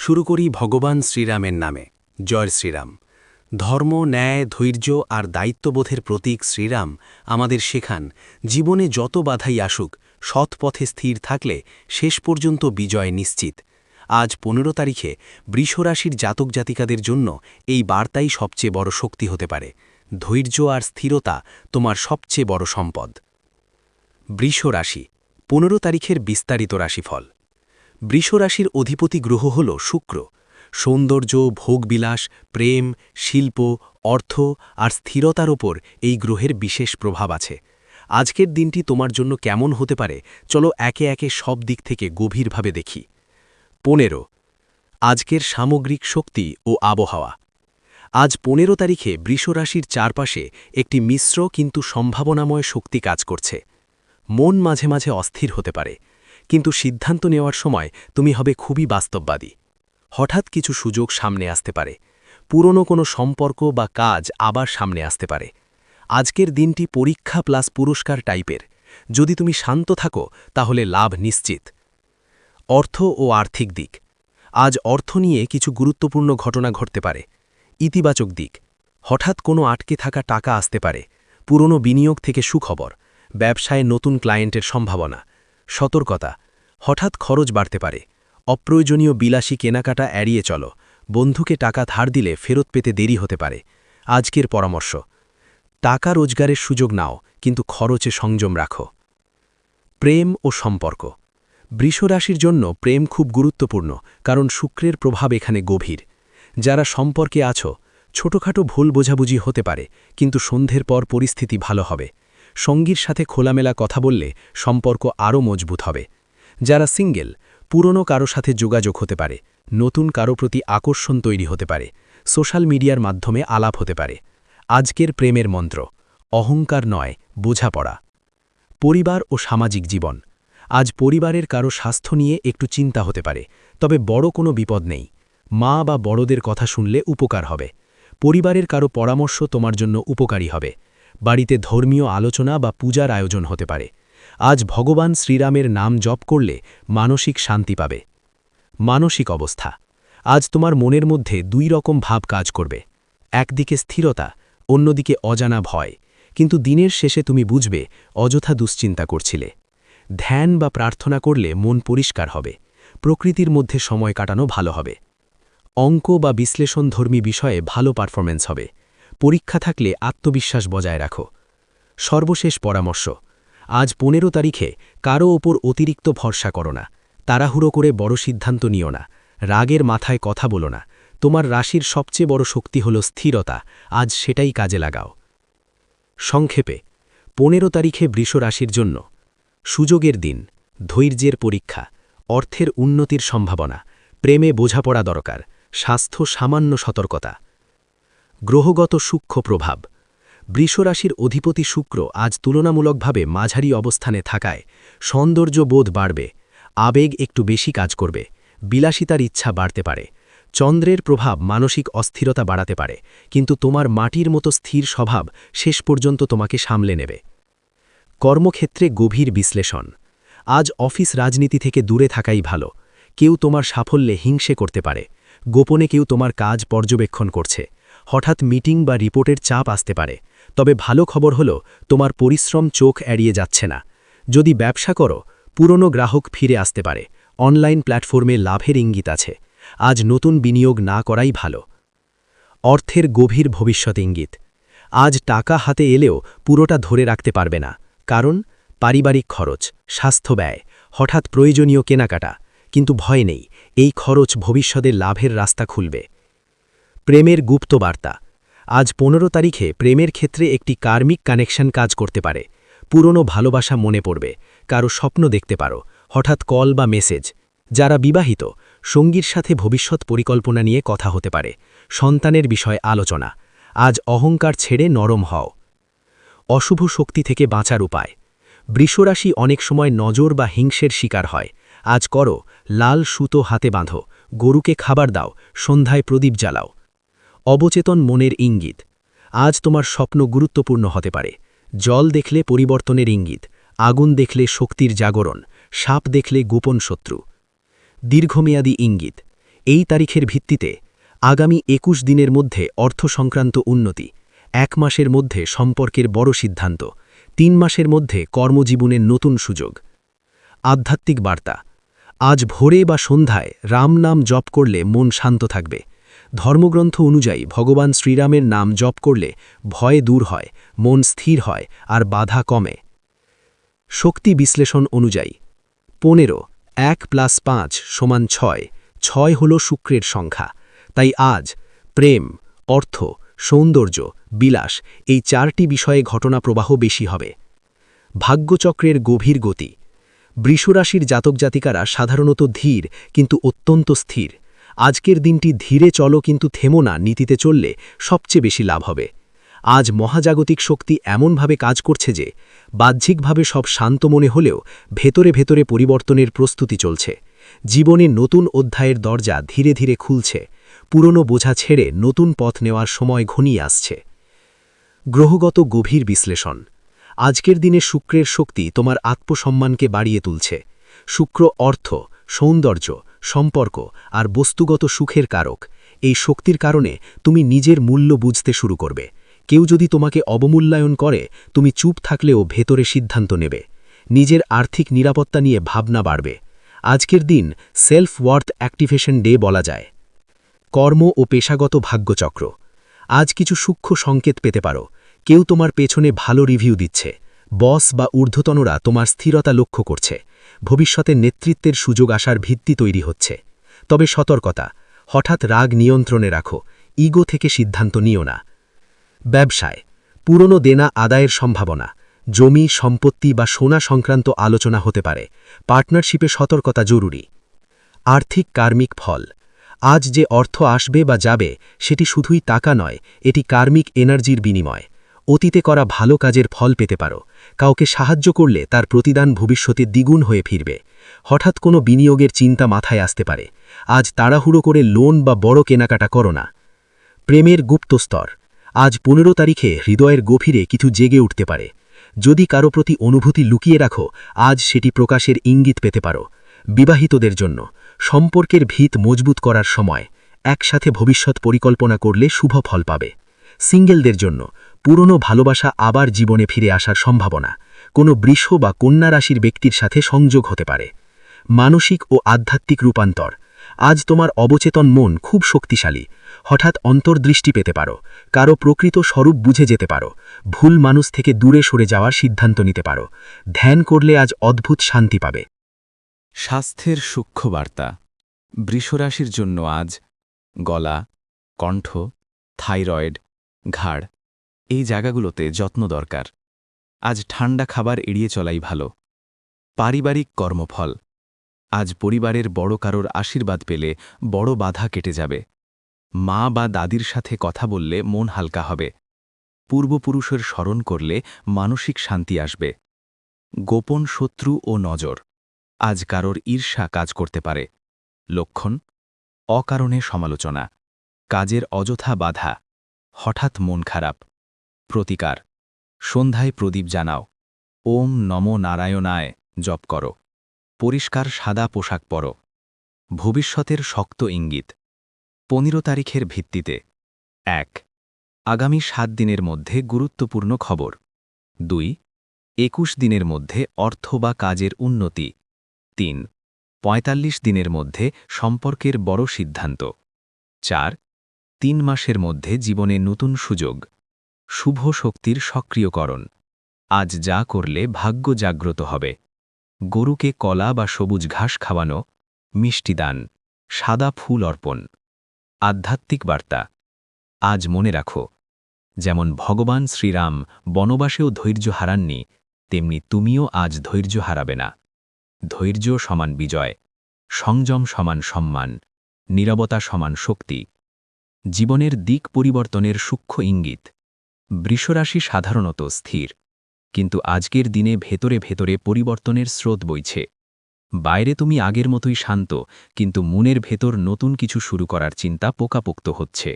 শুরু করি ভগবান শ্রীরামের নামে। জয় শ্রীরাম। ধর্ম, ন্যায়, ধৈর্য আর দায়িত্ববোধের প্রতীক শ্রীরাম আমাদের শেখান, জীবনে যত বাধাই আসুক, সৎ পথে স্থির থাকলে শেষ পর্যন্ত বিজয় নিশ্চিত। আজ ১৫ তারিখে বৃষরাশির জাতক জাতিকাদের জন্য এই বার্তাই সবচেয়ে বড় শক্তি হতে পারে। ধৈর্য আর স্থিরতা তোমার সবচেয়ে বড় সম্পদ। বৃষরাশি ১৫ তারিখের বিস্তারিত রাশিফল। বৃষরাশির অধিপতি গ্রহ হল শুক্র। সৌন্দর্য, ভোগবিলাস, প্রেম, শিল্প, অর্থ আর স্থিরতার ওপর এই গ্রহের বিশেষ প্রভাব আছে। আজকের দিনটি তোমার জন্য কেমন হতে পারে, চলো একে একে সব দিক থেকে গভীরভাবে দেখি। ১৫ আজকের সামগ্রিক শক্তি ও আবহাওয়া। আজ ১৫ তারিখে বৃষরাশির চারপাশে একটি মিশ্র কিন্তু সম্ভাবনাময় শক্তি কাজ করছে। মন মাঝে মাঝে অস্থির হতে পারে, কিন্তু সিদ্ধান্ত নেওয়ার সময় তুমি হবে খুবই বাস্তববাদী। হঠাৎ কিছু সুযোগ সামনে আসতে পারে, পুরনো কোনো সম্পর্ক বা কাজ আবার সামনে আসতে পারে। আজকের দিনটি পরীক্ষা প্লাস পুরস্কার টাইপের। যদি তুমি শান্ত থাকো তাহলে লাভ নিশ্চিত। অর্থ ও আর্থিক দিক। আজ অর্থ নিয়ে কিছু গুরুত্বপূর্ণ ঘটনা ঘটতে পারে। ইতিবাচক দিক, হঠাৎ কোনো আটকে থাকা টাকা আসতে পারে। পুরনো বিনিয়োগ থেকে সুখবর। ব্যবসায় নতুন ক্লায়েন্টের সম্ভাবনা। সতর্কতা, হঠাৎ খরচ বাড়তে পারে। অপ্রয়োজনীয় বিলাসী কেনাকাটা এড়িয়ে চলো। বন্ধুকে টাকা ধার দিলে ফেরত পেতে দেরি হতে পারে। আজকের পরামর্শ, টাকা রোজগারের সুযোগ নাও, কিন্তু খরচে সংযম রাখো। প্রেম ও সম্পর্ক। বৃষরাশির জন্য প্রেম খুব গুরুত্বপূর্ণ, কারণ শুক্রের প্রভাব এখানে গভীর। যারা সম্পর্কে আছো, ছোটখাটো ভুল বোঝাবুঝি হতে পারে, কিন্তু সন্ধ্যের পর পরিস্থিতি ভালো হবে। সঙ্গীর সাথে খোলামেলা কথা বললে সম্পর্ক আরও মজবুত হবে। যারা সিঙ্গেল, পুরনো কারো সাথে যোগাযোগ হতে পারে। নতুন কারো প্রতি আকর্ষণ তৈরি হতে পারে। সোশ্যাল মিডিয়ার মাধ্যমে আলাপ হতে পারে। আজকের প্রেমের মন্ত্র, অহংকার নয়, বোঝাপড়া। পরিবার ও সামাজিক জীবন। আজ পরিবারের কারো স্বাস্থ্য নিয়ে একটু চিন্তা হতে পারে, তবে বড় কোনো বিপদ নেই। মা বা বড়দের কথা শুনলে উপকার হবে। পরিবারের কারো পরামর্শ তোমার জন্য উপকারী হবে। বাড়িতে ধর্মীয় আলোচনা বা পূজার আয়োজন হতে পারে। আজ ভগবান শ্রীরামের নাম জপ করলে মানসিক শান্তি পাবে। মানসিক অবস্থা। আজ তোমার মনের মধ্যে দুই রকম ভাব কাজ করবে। একদিকে স্থিরতা, অন্যদিকে অজানা ভয়, কিন্তু দিনের শেষে তুমি বুঝবে অযথা দুশ্চিন্তা করছিলে। ধ্যান বা প্রার্থনা করলে মন পরিষ্কার হবে। প্রকৃতির মধ্যে সময় কাটানো ভালো হবে। অঙ্ক বা বিশ্লেষণধর্মী বিষয়ে ভালো পারফরম্যান্স হবে। পরীক্ষা থাকলে আত্মবিশ্বাস বজায় রাখো। সর্বশেষ পরামর্শ, আজ ১৫ তারিখে কারো ওপর অতিরিক্ত ভরসা করো না। তাড়াহুড়ো করে বড় সিদ্ধান্ত নিও না। রাগের মাথায় কথা বলো না। তোমার রাশির সবচেয়ে বড় শক্তি হল স্থিরতা, আজ সেটাই কাজে লাগাও। সংক্ষেপে, ১৫ তারিখে বৃষ রাশির জন্য সুযোগের দিন, ধৈর্যের পরীক্ষা, অর্থের উন্নতির সম্ভাবনা, প্রেমে বোঝাপড়া দরকার, স্বাস্থ্য সামান্য সতর্কতা। গ্রহগত সূক্ষ্ম প্রভাব। বৃষরাশির অধিপতি শুক্র আজ তুলনামূলকভাবে মাঝারি অবস্থানে থাকায় সৌন্দর্য বোধ বাড়বে। আবেগ একটু বেশি কাজ করবে। বিলাসিতার ইচ্ছা বাড়তে পারে। চন্দ্রের প্রভাব মানসিক অস্থিরতা বাড়াতে পারে, কিন্তু তোমার মাটির মতো স্থির স্বভাব শেষ পর্যন্ত তোমাকে সামলে নেবে। কর্মক্ষেত্রে গভীর বিশ্লেষণ। আজ অফিস রাজনীতি থেকে দূরে থাকাই ভালো। কেউ তোমার সাফল্যে হিংসে করতে পারে। গোপনে কেউ তোমার কাজ পর্যবেক্ষণ করছে। হঠাৎ মিটিং বা রিপোর্টের চাপ আসতে পারে। তবে ভালো খবর হলো, তোমার পরিশ্রম চোখ এড়িয়ে যাচ্ছে না। যদি ব্যবসা করো, পুরনো গ্রাহক ফিরে আসতে পারে। অনলাইন প্ল্যাটফর্মে লাভের ইঙ্গিত আছে। আজ নতুন বিনিয়োগ না করাই ভালো। অর্থের গভীর ভবিষ্যৎ ইঙ্গিত। আজ টাকা হাতে এলেও পুরোটা ধরে রাখতে পারবে না, কারণ পারিবারিক খরচ, স্বাস্থ্য ব্যয়, হঠাৎ প্রয়োজনীয় কেনাকাটা। কিন্তু ভয় নেই, এই খরচ ভবিষ্যতে লাভের রাস্তা খুলবে। প্রেমের গুপ্ত বার্তা। আজ ১৫ তারিখে প্রেমের ক্ষেত্রে একটি কার্মিক কানেকশন কাজ করতে পারে। পুরনো ভালোবাসা মনে পড়বে। কারো স্বপ্ন দেখতে পারো, হঠাৎ কল বা মেসেজ। যারা বিবাহিত, সঙ্গীর সাথে ভবিষ্যৎ পরিকল্পনা নিয়ে কথা হতে পারে। সন্তানের বিষয়ে আলোচনা। আজ অহংকার ছেড়ে নরম হও। অশুভ শক্তি থেকে বাঁচার উপায়। বৃষরাশি অনেক সময় নজর বা হিংসের শিকার হয়। আজ করো, লাল সুতো হাতে বাঁধো, গরুকে খাবার দাও, সন্ধ্যায় প্রদীপ জ্বালাও। অবচেতন মনের ইঙ্গিত। আজ তোমার স্বপ্ন গুরুত্বপূর্ণ হতে পারে। জল দেখলে পরিবর্তনের ইঙ্গিত, আগুন দেখলে শক্তির জাগরণ, সাপ দেখলে গোপন শত্রু। দীর্ঘমেয়াদী ইঙ্গিত। এই তারিখের ভিত্তিতে আগামী ২১ দিনের মধ্যে অর্থ সংক্রান্ত উন্নতি, ১ মাসের মধ্যে সম্পর্কের বড় সিদ্ধান্ত, ৩ মাসের মধ্যে কর্মজীবনের নতুন সুযোগ। আধ্যাত্মিক বার্তা, আজ ভোরে বা সন্ধ্যায় রাম নাম জপ করলে মন শান্ত থাকবে। ধর্মগ্রন্থ অনুযায়ী ভগবান শ্রীরামের নাম জপ করলে ভয় দূর হয়, মন স্থির হয় আর বাধা কমে। শক্তি বিশ্লেষণ অনুযায়ী ১৫ ১ + ৫ = ৬, ৬ হল শুক্রের সংখ্যা। তাই আজ প্রেম, অর্থ, সৌন্দর্য, বিলাস এই ৪টি বিষয়ে ঘটনা প্রবাহ বেশি হবে। ভাগ্যচক্রের গভীর গতি, বৃষরাশির জাতক জাতিকারা সাধারণত ধীর কিন্তু অত্যন্ত স্থির। আজকের দিনটি ধীরে চলো কিন্তু থেমো না নীতিতে চললে সবচেয়ে বেশি লাভ হবে। আজ মহাজাগতিক শক্তি এমনভাবে কাজ করছে যে বাহ্যিকভাবে সব শান্ত মনে হলেও ভেতরে ভেতরে পরিবর্তনের প্রস্তুতি চলছে। জীবনে নতুন অধ্যায়ের দরজা ধীরে ধীরে খুলছে। পুরনো বোঝা ছেড়ে নতুন পথ নেওয়ার সময় ঘনিয়ে আসছে। গ্রহগত গভীর বিশ্লেষণ, আজকের দিনে শুক্রের শক্তি তোমার আত্মসম্মানকে বাড়িয়ে তুলছে। শুক্র অর্থ, সৌন্দর্য, সম্পর্ক আর বস্তুগত সুখের কারক। এই শক্তির কারণে তুমি নিজের মূল্য বুঝতে শুরু করবে। কেউ যদি তোমাকে অবমূল্যায়ন করে, তুমি চুপ থাকলেও ভেতরে সিদ্ধান্ত নেবে। নিজের আর্থিক নিরাপত্তা নিয়ে ভাবনা বাড়বে। আজকের দিন সেলফ ওয়ার্থ অ্যাক্টিভেশন ডে বলা যায়। কর্ম ও পেশাগত ভাগ্যচক্র, আজ কিছু সূক্ষ্ম সংকেত পেতে পারো। কেউ তোমার পেছনে ভালো রিভিউ দিচ্ছে, বস বা ঊর্ধ্বতনরা তোমার স্থিরতা লক্ষ্য করছে। ভবিষ্যতে নেতৃত্বের সুযোগ আসার ভিত্তি তৈরি হচ্ছে। তবে সতর্কতা, হঠাৎ রাগ নিয়ন্ত্রণে রাখো, ইগো থেকে সিদ্ধান্ত নিও না। ব্যবসায় পুরনো দেনা আদায়ের সম্ভাবনা, জমি, সম্পত্তি বা সোনা সংক্রান্ত আলোচনা হতে পারে। পার্টনারশিপে সতর্কতা জরুরি। আর্থিক কার্মিক ফল, আজ যে অর্থ আসবে বা যাবে সেটি শুধুই টাকা নয়, এটি কার্মিক এনার্জির বিনিময়। অতীতে করা ভালো কাজের ফল পেতে পারো। কাউকে সাহায্য করলে তার প্রতিদান ভবিষ্যতে দ্বিগুণ হয়ে ফিরবে। হঠাৎ কোনো বিনিয়োগের চিন্তা মাথায় আসতে পারে। আজ তাড়াহুড়ো করে লোন বা বড় কেনাকাটা করো না। প্রেমের গুপ্তস্তর, আজ ১৫ তারিখে হৃদয়ের গভীরে কিছু জেগে উঠতে পারে। যদি কারো প্রতি অনুভূতি লুকিয়ে রাখো, আজ সেটি প্রকাশের ইঙ্গিত পেতে পারো। বিবাহিতদের জন্য সম্পর্কের ভিত মজবুত করার সময়, একসাথে ভবিষ্যৎ পরিকল্পনা করলে শুভ ফল পাবে। সিঙ্গেলদের জন্য পুরনো ভালোবাসা আবার জীবনে ফিরে আসার সম্ভাবনা। কোনো বৃষ বা কন্যা রাশির ব্যক্তির সাথে সংযোগ হতে পারে। মানসিক ও আধ্যাত্মিক রূপান্তর, আজ তোমার অবচেতন মন খুব শক্তিশালী। হঠাৎ অন্তর্দৃষ্টি পেতে পারো, কারো প্রকৃত স্বরূপ বুঝে যেতে পারো। ভুল মানুষ থেকে দূরে সরে যাওয়ার সিদ্ধান্ত নিতে পারো। ধ্যান করলে আজ অদ্ভুত শান্তি পাবে। স্বাস্থ্যের সূক্ষ্ম বার্তা, বৃষরাশির জন্য আজ গলা, কণ্ঠ, থাইরয়েড, ঘাড় এই জায়গাগুলোতে যত্ন দরকার। আজ ঠান্ডা খাবার এড়িয়ে চলাই ভালো। পারিবারিক কর্মফল, আজ পরিবারের বড় কারোর আশীর্বাদ পেলে বড় বাধা কেটে যাবে। মা বা দাদির সাথে কথা বললে মন হালকা হবে। পূর্বপুরুষের স্মরণ করলে মানসিক শান্তি আসবে। গোপন শত্রু ও নজর, আজ কারোর ঈর্ষা কাজ করতে পারে। লক্ষণ, অকারণে সমালোচনা, কাজের অযথা বাধা, হঠাৎ মন খারাপ। প্রতিকার, সন্ধ্যায় প্রদীপ জানাও, ওম নমো নারায়ণায় জপ করো। পরিষ্কার সাদা পোশাক পরো। ভবিষ্যতের শক্ত ইঙ্গিত, ১৫ তারিখের ভিত্তিতে ১ আগামী ৭ দিনের মধ্যে গুরুত্বপূর্ণ খবর। ২ ২১ দিনের মধ্যে অর্থ বা কাজের উন্নতি। ৩ ৪৫ দিনের মধ্যে সম্পর্কের বড় সিদ্ধান্ত। ৪ ৩ মাসের মধ্যে জীবনে নতুন সুযোগ। শুভ শক্তির সক্রিয়করণ, আজ যা করলে ভাগ্য জাগ্রত হবে। গরুকে কলা বা সবুজ ঘাস খাওয়ানো, মিষ্টি দান, সাদা ফুল অর্পণ। আধ্যাত্মিক বার্তা, আজ মনে রাখো, যেমন ভগবান শ্রীরাম বনবাসেও ধৈর্য হারাননি, তেমনি তুমিও আজ ধৈর্য হারাবে না। ধৈর্য সমান বিজয়, সংযম সমান সম্মান, নীরবতা সমান শক্তি। জীবনের দিক পরিবর্তনের সূক্ষ্ম ইঙ্গিত, বৃষরাশি সাধারণত স্থির, কিন্তু আজকের দিনে ভেতরে ভেতরে পরিবর্তনের স্রোত বইছে। বাইরে তুমি আগের মতোই শান্ত, কিন্তু মনের ভেতর নতুন কিছু শুরু করার চিন্তা পোকাপোক্ত হচ্ছে।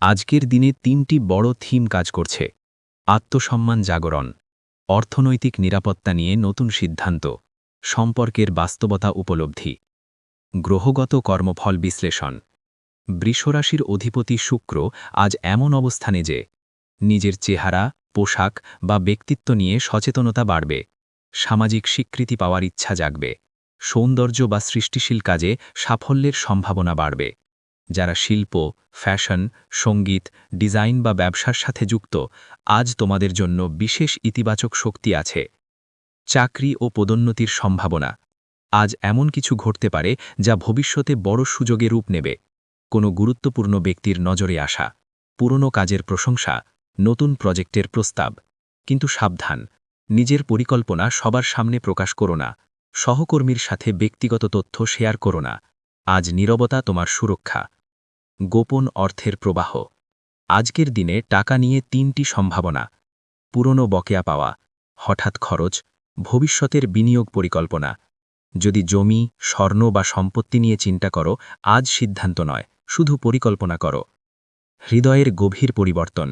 আজকের দিনে ৩টি বড় থিম কাজ করছে: আত্মসম্মান জাগরণ, অর্থনৈতিক নিরাপত্তা নিয়ে নতুন সিদ্ধান্ত, সম্পর্কের বাস্তবতা উপলব্ধি। গ্রহগত কর্মফল বিশ্লেষণ। বৃষরাশির অধিপতি শুক্র আজ এমন অবস্থানে যে নিজের চেহারা, পোশাক বা ব্যক্তিত্ব নিয়ে সচেতনতা বাড়বে, সামাজিক স্বীকৃতি পাওয়ার ইচ্ছা জাগবে, সৌন্দর্য বা সৃষ্টিশীল কাজে সাফল্যের সম্ভাবনা বাড়বে। যারা শিল্প, ফ্যাশন, সঙ্গীত, ডিজাইন বা ব্যবসার সাথে যুক্ত, আজ তোমাদের জন্য বিশেষ ইতিবাচক শক্তি আছে। চাকরি ও পদোন্নতির সম্ভাবনা। আজ এমন কিছু ঘটতে পারে যা ভবিষ্যতে বড় সুযোগে রূপ নেবে। কোনো গুরুত্বপূর্ণ ব্যক্তির নজরে আসা, পুরনো কাজের প্রশংসা, নতুন প্রজেক্টের প্রস্তাব। কিন্তু সাবধান, নিজের পরিকল্পনা সবার সামনে প্রকাশ করো না, সহকর্মীর সাথে ব্যক্তিগত তথ্য শেয়ার করো না। আজ নীরবতা তোমার সুরক্ষা। গোপন অর্থের প্রবাহ। আজকের দিনে টাকা নিয়ে 3টি সম্ভাবনা: পুরনো বকেয়া পাওয়া, হঠাৎ খরচ, ভবিষ্যতের বিনিয়োগ পরিকল্পনা। যদি জমি, স্বর্ণ বা সম্পত্তি নিয়ে চিন্তা করো, আজ সিদ্ধান্ত নয়, শুধু পরিকল্পনা করো। হৃদয়ের গভীর পরিবর্তন।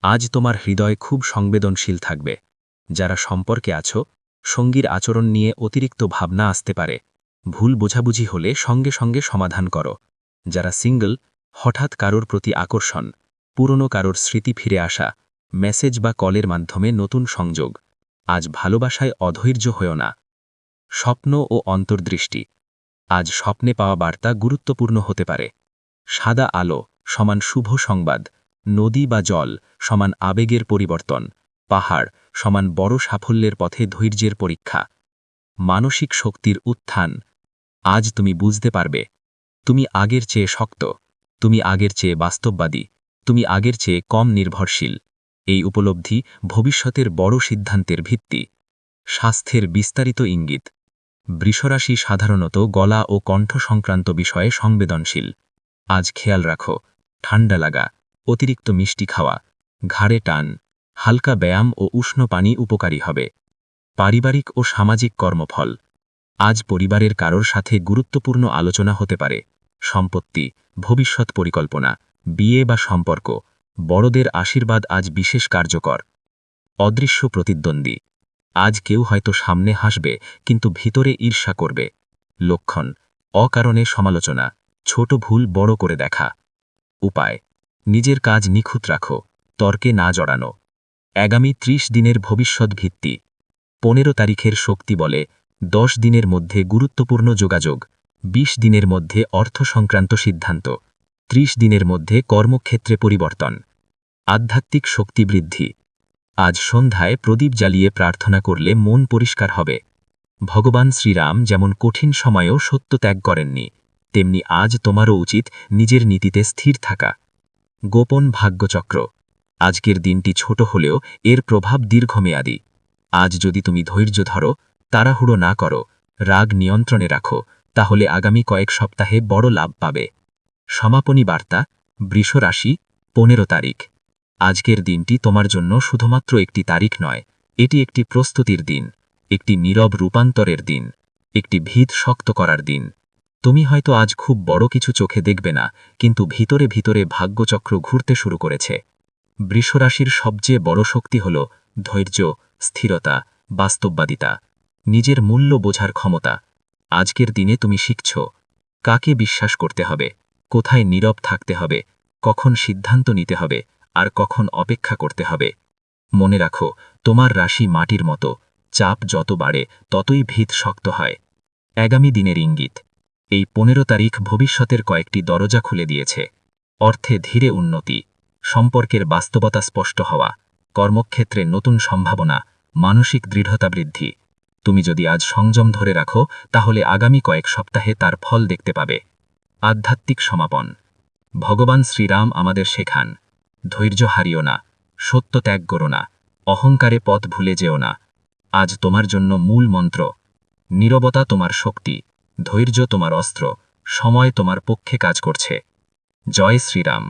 আজ তোমার হৃদয় খুব সংবেদনশীল থাকবে। যারা সম্পর্কে আছো, সঙ্গীর আচরণ নিয়ে অতিরিক্ত ভাবনা আসতে পারে। ভুল বোঝাবুঝি হলে সঙ্গে সঙ্গে সমাধান করো। যারা সিঙ্গল, হঠাৎ কারোর প্রতি আকর্ষণ, পুরনো কারোর স্মৃতি ফিরে আসা, মেসেজ বা কলের মাধ্যমে নতুন সংযোগ। আজ ভালোবাসায় অধৈর্য হয়ো না। স্বপ্ন ও অন্তর্দৃষ্টি। আজ স্বপ্নে পাওয়া বার্তা গুরুত্বপূর্ণ হতে পারে। সাদা আলো সমান শুভ সংবাদ, নদী বা জল সমান আবেগের পরিবর্তন, পাহাড় সমান বড় সাফল্যের পথে ধৈর্যের পরীক্ষা। মানসিক শক্তির উত্থান। আজ তুমি বুঝতে পারবে তুমি আগের চেয়ে শক্ত, তুমি আগের চেয়ে বাস্তববাদী, তুমি আগের চেয়ে কম নির্ভরশীল। এই উপলব্ধি ভবিষ্যতের বড় সিদ্ধান্তের ভিত্তি। স্বাস্থ্যের বিস্তারিত ইঙ্গিত। বৃষরাশি সাধারণত গলা ও কণ্ঠ সংক্রান্ত বিষয়ে সংবেদনশীল। আজ খেয়াল রাখো, ঠান্ডা লাগা, অতিরিক্ত মিষ্টি খাওয়া, ঘাড়ে টান, হালকা ব্যায়াম ও উষ্ণ পানি উপকারী হবে। পারিবারিক ও সামাজিক কর্মফল। আজ পরিবারের কারোর সাথে গুরুত্বপূর্ণ আলোচনা হতে পারে। সম্পত্তি, ভবিষ্যৎ পরিকল্পনা, বিয়ে বা সম্পর্ক। বড়দের আশীর্বাদ আজ বিশেষ কার্যকর। অদৃশ্য প্রতিদ্বন্দ্বী। আজ কেউ হয়তো সামনে হাসবে কিন্তু ভিতরে ঈর্ষা করবে। লক্ষণ: অকারণে সমালোচনা, ছোট ভুল বড় করে দেখা। উপায়: নিজের কাজ নিখুঁত রাখো, তর্কে না জড়ানো। আগামী 30 দিনের ভবিষ্যৎ ভিত্তি। 15 তারিখের শক্তি বলে 10 দিনের মধ্যে গুরুত্বপূর্ণ যোগাযোগ, 20 দিনের মধ্যে অর্থ সংক্রান্ত সিদ্ধান্ত, 30 দিনের মধ্যে কর্মক্ষেত্রে পরিবর্তন। আধ্যাত্মিক শক্তি বৃদ্ধি। আজ সন্ধ্যায় প্রদীপ জ্বালিয়ে প্রার্থনা করলে মন পরিষ্কার হবে। ভগবান শ্রীরাম যেমন কঠিন সময়েও সত্য ত্যাগ করেননি, তেমনি আজ তোমারও উচিত নিজের নীতিতে স্থির থাকা। গোপন ভাগ্যচক্র। আজকের দিনটি ছোট হলেও এর প্রভাব দীর্ঘমেয়াদী। আজ যদি তুমি ধৈর্য ধরো, তাড়াহুড়ো না করো, রাগ নিয়ন্ত্রণে রাখো, তাহলে আগামী কয়েক সপ্তাহে বড় লাভ পাবে। সমাপনী বার্তা। বৃষ রাশি, 15 তারিখ। আজকের দিনটি তোমার জন্য শুধুমাত্র একটি তারিখ নয়, এটি একটি প্রস্তুতির দিন, একটি নীরব রূপান্তরের দিন, একটি ভিত শক্ত করার দিন। তুমি হয়তো আজ খুব বড় কিছু চোখে দেখবে না, কিন্তু ভিতরে ভিতরে ভাগ্যচক্র ঘুরতে শুরু করেছে। বৃষরাশির সবচেয়ে বড় শক্তি হল ধৈর্য, স্থিরতা, বাস্তববাদিতা, নিজের মূল্য বোঝার ক্ষমতা। আজকের দিনে তুমি শিখছ কাকে বিশ্বাস করতে হবে, কোথায় নীরব থাকতে হবে, কখন সিদ্ধান্ত নিতে হবে আর কখন অপেক্ষা করতে হবে। মনে রাখো, তোমার রাশি মাটির মতো, চাপ যত বাড়ে ততই ভিত শক্ত হয়। আগামী দিনের ইঙ্গিত। এই 15 তারিখ ভবিষ্যতের কয়েকটি দরজা খুলে দিয়েছে। অর্থে ধীরে উন্নতি, সম্পর্কের বাস্তবতা স্পষ্ট হওয়া, কর্মক্ষেত্রে নতুন সম্ভাবনা, মানসিক দৃঢ়তা বৃদ্ধি। তুমি যদি আজ সংযম ধরে রাখো, তাহলে আগামী কয়েক সপ্তাহে তার ফল দেখতে পাবে। আধ্যাত্মিক সমাপন। ভগবান শ্রীরাম আমাদের শেখান, ধৈর্য হারিও না, সত্য ত্যাগ করো না, অহংকারে পথ ভুলে যেও না। আজ তোমার জন্য মূল মন্ত্র: নীরবতা তোমার শক্তি, ধৈর্য তোমার অস্ত্র, সময় তোমার পক্ষে কাজ করছে। জয় শ্রীরাম।